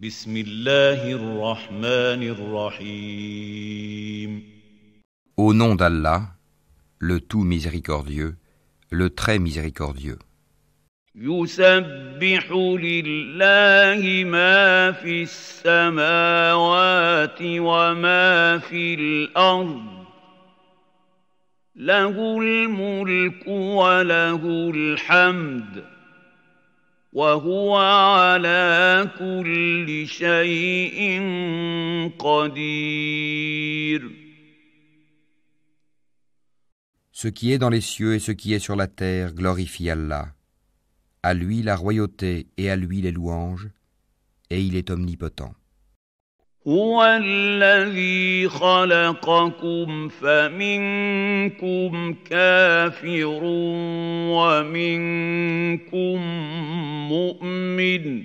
بسم الله الرحمن الرحيم. Au nom d'Allah, le tout miséricordieux, le très miséricordieux. يسبح لله ما في السماوات وما في الأرض له الملك وله الحمد وهو على كل شيء قدير. Ce qui est dans les cieux et ce qui est sur la terre glorifie Allah. À lui la royauté et à lui les louanges, et il est omnipotent. هو الذي خلقكم فمنكم كافر ومنكم مؤمن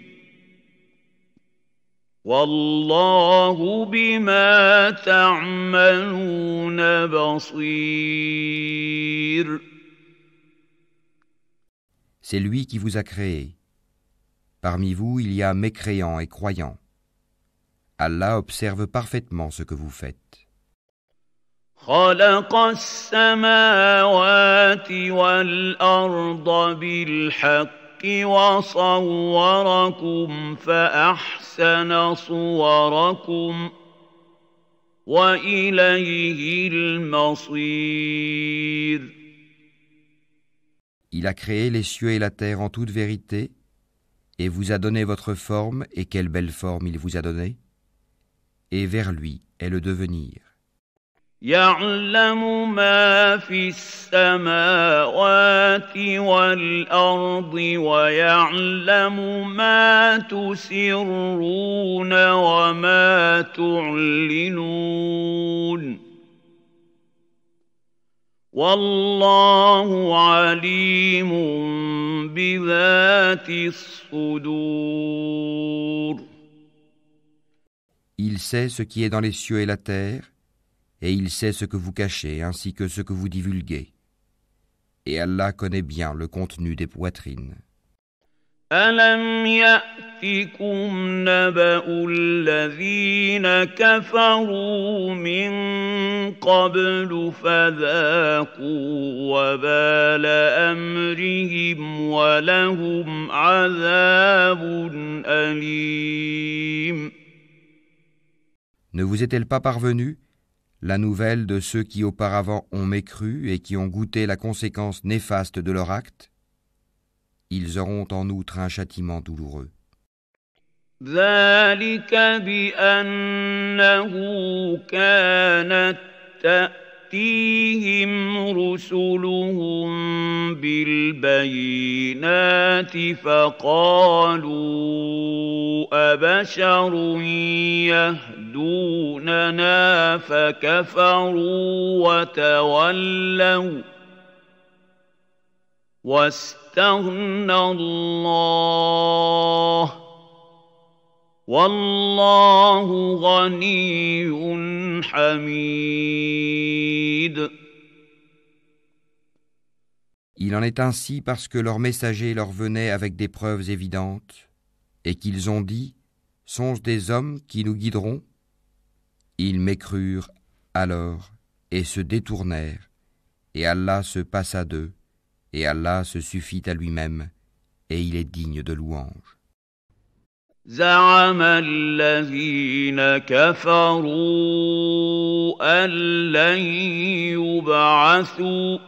والله بما تعملون بصير. C'est lui qui vous a créé. Parmi vous, il y a mécréants et croyants. Allah observe parfaitement ce que vous faites. خلق السماوات والأرض بالحق وصوركم فأحسن صوركم وإليه المصير. Il a créé les cieux et la terre en toute vérité, et vous a donné votre forme, et quelle belle forme il vous a donnée, et vers lui est le devenir. يعلم ما في السماوات والأرض ويعلم ما تسرون وما تعلنون والله عليم بذات الصدور. Il sait ce qui est dans les cieux et la terre, et il sait ce que vous cachez ainsi que ce que vous divulguez. Et Allah connaît bien le contenu des poitrines. ألم يأتكم نبأ الذين كفروا من قبل فذاقوا وبال أمرهم ولهم عذاب أليم. Ne vous est-elle pas parvenue la nouvelle de ceux qui auparavant ont mécru et qui ont goûté la conséquence néfaste de leur acte? Ils auront en outre un châtiment douloureux. ذلك بأنه كانت تأتيهم رسلهم بالبينات فقالوا أبشر يهدوننا فكفروا وتولوا واستغنى الله والله غني حميد. Il en est ainsi parce que leurs messagers leur venaient avec des preuves évidentes et qu'ils ont dit « Sont-ce des hommes qui nous guideront ?» Ils mécrurent alors et se détournèrent, et Allah se passa d'eux, et Allah se suffit à lui-même, et il est digne de louange. زعم الذين كفروا أن لن يبعثوا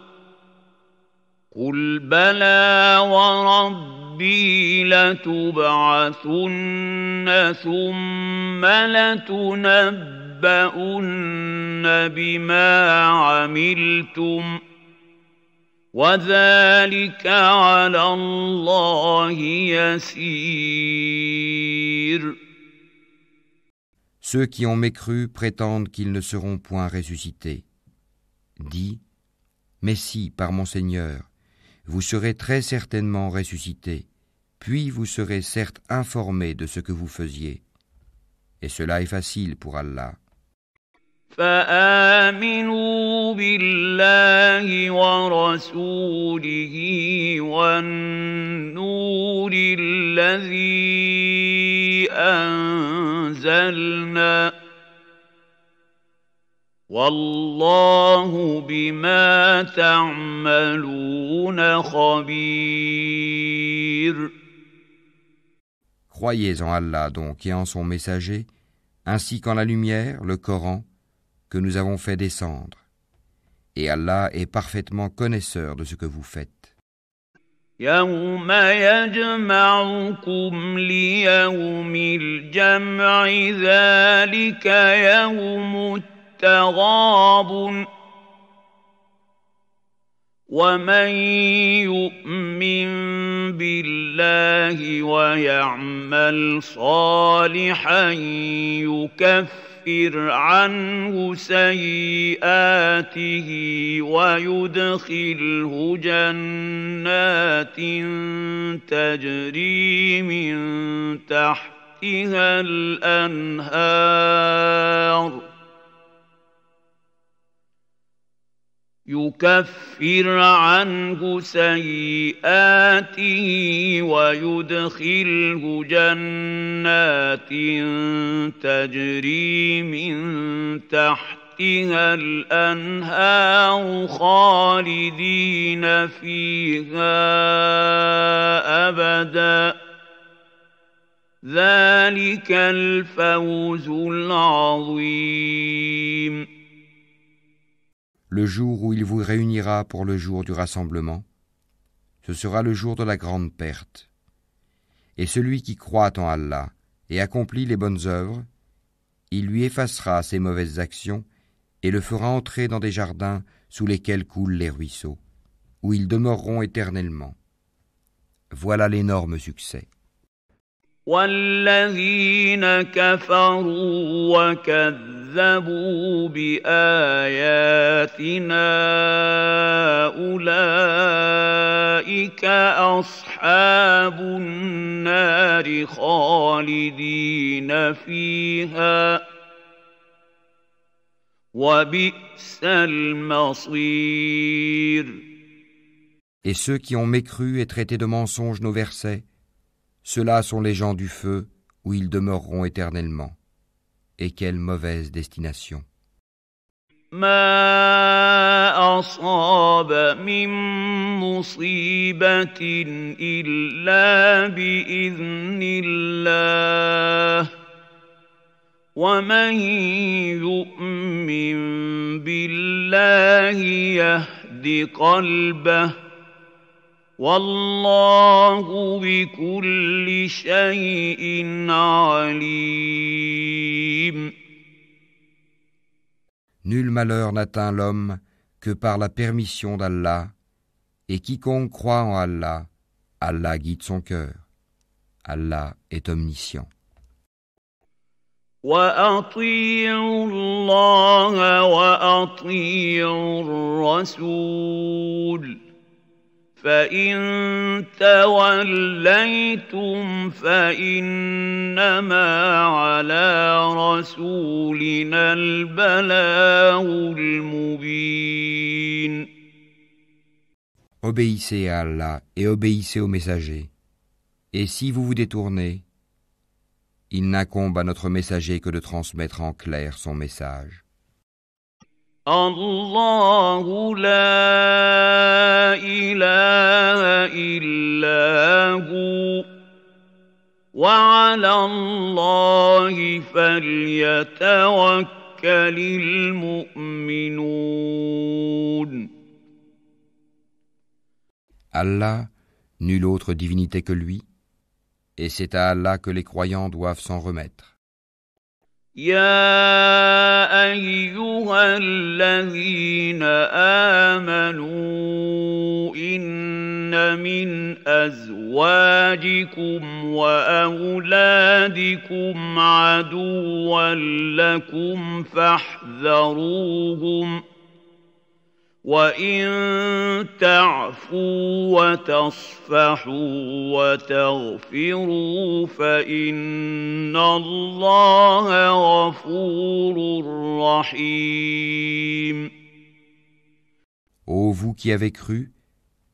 قل بلى وربي لتبعثن ثم لتنبؤن بما عملتم وذلك على الله يسير. Ceux qui ont mécru prétendent qu'ils ne seront point ressuscités. Dis, mais si, par mon Seigneur, vous serez très certainement ressuscités, puis vous serez certes informés de ce que vous faisiez. Et cela est facile pour Allah. فآمنوا بالله ورسوله والنور الذي أنزلنا والله بما تعملون خبير. Croyez en Allah donc et en son messager, ainsi qu'en la lumière, le Coran, que nous avons fait descendre. Et Allah est parfaitement connaisseur de ce que vous faites. يوم يجمعكم ليوم الجمع ذلك يوم التغابن ومن يؤمن بالله ويعمل صالحا يكفر عنه سيئاته ويدخله جنات تجري من تحتها الأنهار يكفر عنه سيئاته ويدخله جنات تجري من تحتها الأنهار خالدين فيها أبدا ذلك الفوز العظيم. Le jour où il vous réunira pour le jour du rassemblement, ce sera le jour de la grande perte. Et celui qui croit en Allah et accomplit les bonnes œuvres, il lui effacera ses mauvaises actions et le fera entrer dans des jardins sous lesquels coulent les ruisseaux, où ils demeureront éternellement. Voilà l'énorme succès. والذين كفروا وكذبوا بآياتنا أولئك أصحاب النار خالدين فيها وبئس المصير. Et ceux qui ont mécru et traité de mensonges nos versets, ceux-là sont les gens du feu, où ils demeureront éternellement. Et quelle mauvaise destination. ما أصاب من مصيبة إلا بإذن الله ومن يؤمن بالله يهد قلبه والله بكل شيء عليم. Nul malheur n'atteint l'homme que par la permission d'Allah, et quiconque croit en Allah, Allah guide son cœur. Allah est omniscient. وأطيعوا الله وأطيعوا الرسول فإن توليتم فإنما على رسولنا البلاغ المبين. Obéissez à Allah et obéissez aux messagers. Et si vous vous détournez, il n'incombe à notre messager que de transmettre en clair son message. الله لا إله إلا هو وعلى الله فليتوكل المؤمنون. Allah, nulle autre divinité que lui, et c'est à Allah que les croyants doivent s'en remettre. يا أيها الذين آمنوا إن من أزواجكم وأولادكم عدوا لكم فاحذروهم وإن تعفوا وتصفحوا وتغفروا فإن الله غفور رحيم. Ô vous qui avez cru,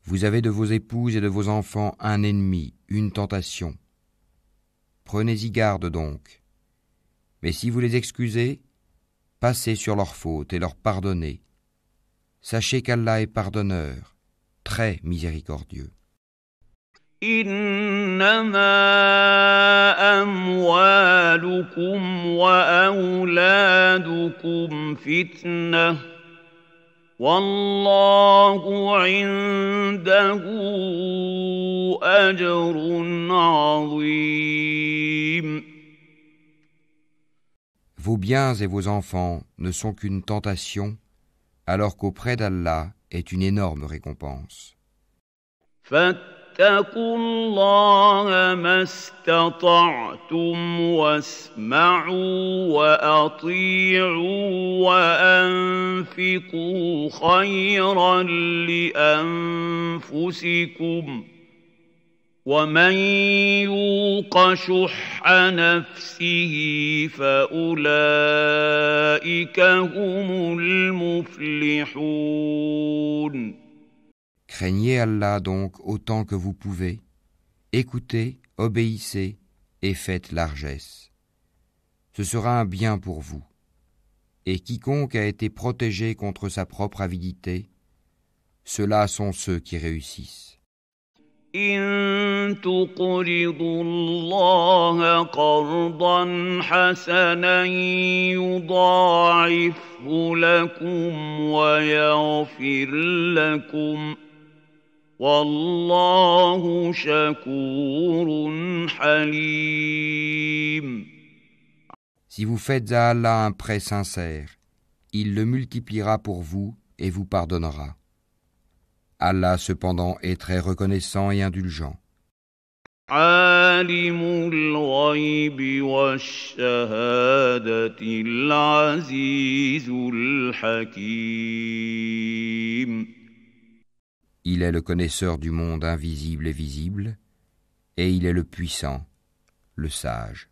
vous avez de vos épouses et de vos enfants un ennemi, une tentation. Prenez-y garde donc. Mais si vous les excusez, passez sur leurs fautes et leur pardonnez. Sachez qu'Allah est pardonneur, très miséricordieux. إنما أموالكم وأولادكم فتنة والله عنده أجر عظيم. Vos biens et vos enfants ne sont qu'une tentation, alors qu'auprès d'Allah est une énorme récompense. فاتقوا الله ما استطعتم واسمعوا وأطيعوا وأنفقوا خيرا لأنفسكم ومن يوق شح نفسه فأولئك هم المفلحون. Craignez Allah donc autant que vous pouvez, écoutez, obéissez et faites largesse. Ce sera un bien pour vous. Et quiconque a été protégé contre sa propre avidité, ceux-là sont ceux qui réussissent. إن تقرضوا الله قرضا حسنا يضاعفه لكم ويغفر لكم والله شكور حليم. Si vous faites à Allah un prêt sincère, il le multipliera pour vous et vous pardonnera. Allah cependant est très reconnaissant et indulgent. عالم الغيب والشهادة العزيز الحكيم. Il est le connaisseur du monde invisible et visible, et il est le puissant, le sage.